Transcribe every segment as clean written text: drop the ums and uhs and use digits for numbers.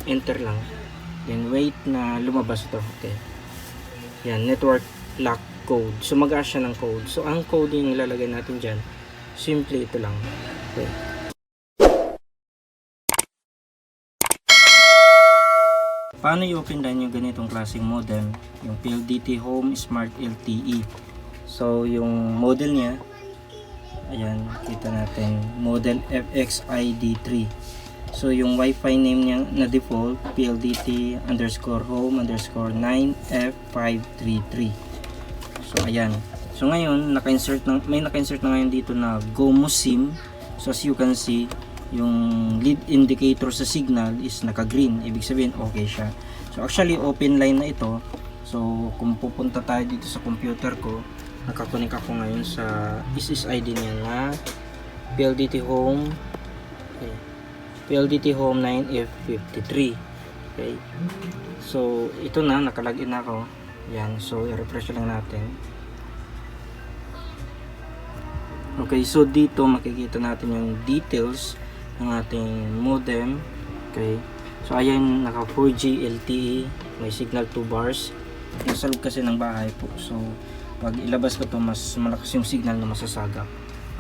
enter lang, then wait na lumabas ito. Okay, yan, network lock code. So mag-ask siya ng code. So ang code yung ilalagay natin dyan, simply ito lang. Okay, paano i-open line yung ganitong klaseng modem? Yung PLDT Home Smart LTE. So yung model niya, ayan, kita natin, model FXID3. So yung Wi-Fi name niya na default, PLDT_home_9F533. So ayan. So ngayon, may naka-insert na ngayon dito na GOMO SIM. So as you can see, yung lead indicator sa signal is naka-green. Ibig sabihin, okay siya. So actually, open line na ito. So kung pupunta tayo dito sa computer ko, nakakunik ako ngayon sa SSID niya na PLDT Home. Okay, PLDT Home 9F53. Okay, so ito na, nakalagin na ako. Yan, so i-refresh lang natin. Okay, so dito makikita natin yung details ng ating modem. Okay, so ayan, naka 4G LTE, may signal 2 bars. Nasa loob kasi ng bahay po, so pag ilabas ko to, mas malakas yung signal na masasagap.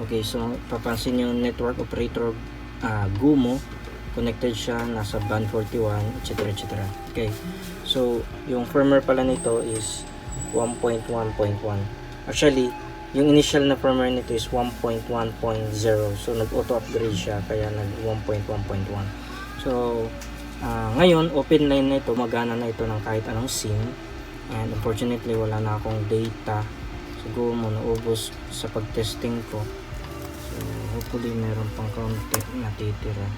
Okay, so papansin yung network operator GOMO, connected siya, nasa band 41, etc, etc. Okay, so yung firmware pala nito is 1.1.1. Actually, yung initial na firmware nito is 1.1.0. So nag-auto upgrade siya, kaya nag 1.1.1. So ngayon, open line na ito, magana na ito ng kahit anong SIM. And unfortunately, wala na akong data. Siguro mo naubos sa pag-testing ko. So hopefully meron pang konti natitira.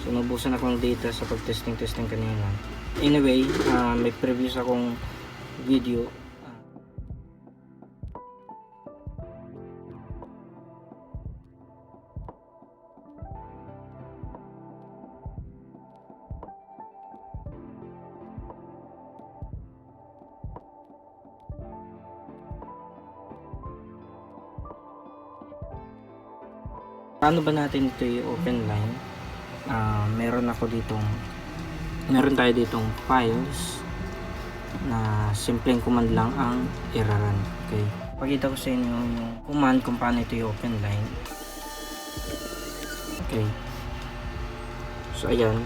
So nabusan akong data sa pag-testing kanina. Anyway, may previous akong video. Paano ba natin ito i-open line? Meron tayo ditong files na simpleng command lang ang i-run. Okay, pakita ko sa inyo yung command kung paano ito i-open line. Okay, so ayan,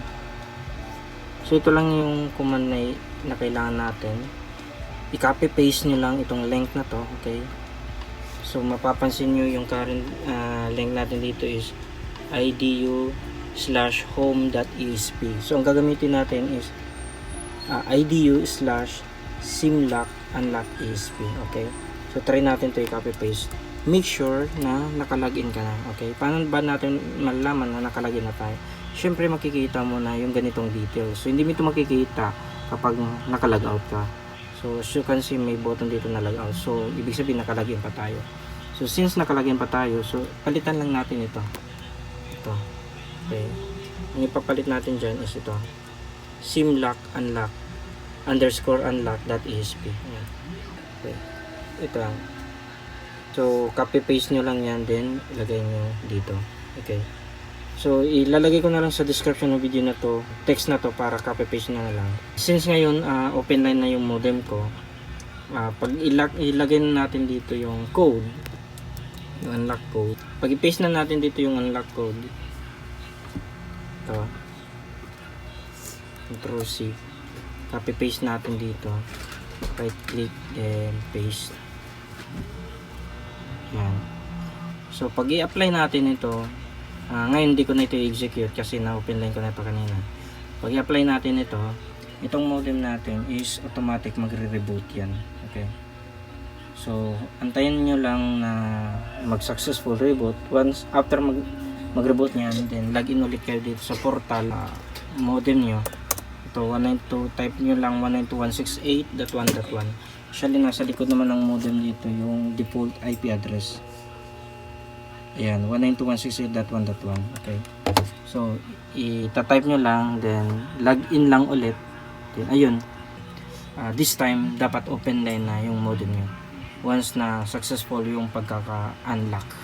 so ito lang yung command na kailangan natin. I-copy paste nyo lang itong link na to. Okay, so mapapansin nyo yung current link natin dito is idu/home.esp. So ang gagamitin natin is idu/simlock_unlock.esp. Okay, so try natin to i-copy paste. Make sure na nakalagin ka na. Okay, paano ba natin malalaman na nakalagin na tayo? Syempre makikita mo na yung ganitong details. So hindi mo ito makikita kapag nakalag out ka. So as you can see, may button dito na log out. So ibig sabihin nakalagin pa tayo. So since nakalagin pa tayo, so palitan lang natin ito. Okay, ang ipapalit natin dyan is ito, simlock_unlock.esp. Okay, ito lang. So copy paste nyo lang yan, then ilagay nyo dito. Okay, so ilalagay ko na lang sa description ng video na to, text na to, para copy paste na lang. Since ngayon open line na yung modem ko, pag ilagay na natin dito yung code, yung unlock code, pag i-paste na natin dito yung unlock code, ito, Ctrl C, copy paste natin dito, right click, then paste. Yan. So pag i-apply natin ito, ngayon hindi ko na ito i-execute kasi na-open line ko na ito kanina. Pag i-apply natin ito, itong modem natin is automatic magre-reboot yan. Okay, so antayin nyo lang na mag-successful reboot. Once after mag-reboot nyan, then login ulit kayo dito sa portal modem nyo. Ito 192, type nyo lang 192.168.1.1. Actually nasa likod naman ng modem dito yung default IP address. Ayan, 192.168.1.1. Okay, so ita-type nyo lang, then login lang ulit. Then ayun, this time dapat open line na yung modem nyo once na successful yung pagkaka-unlock.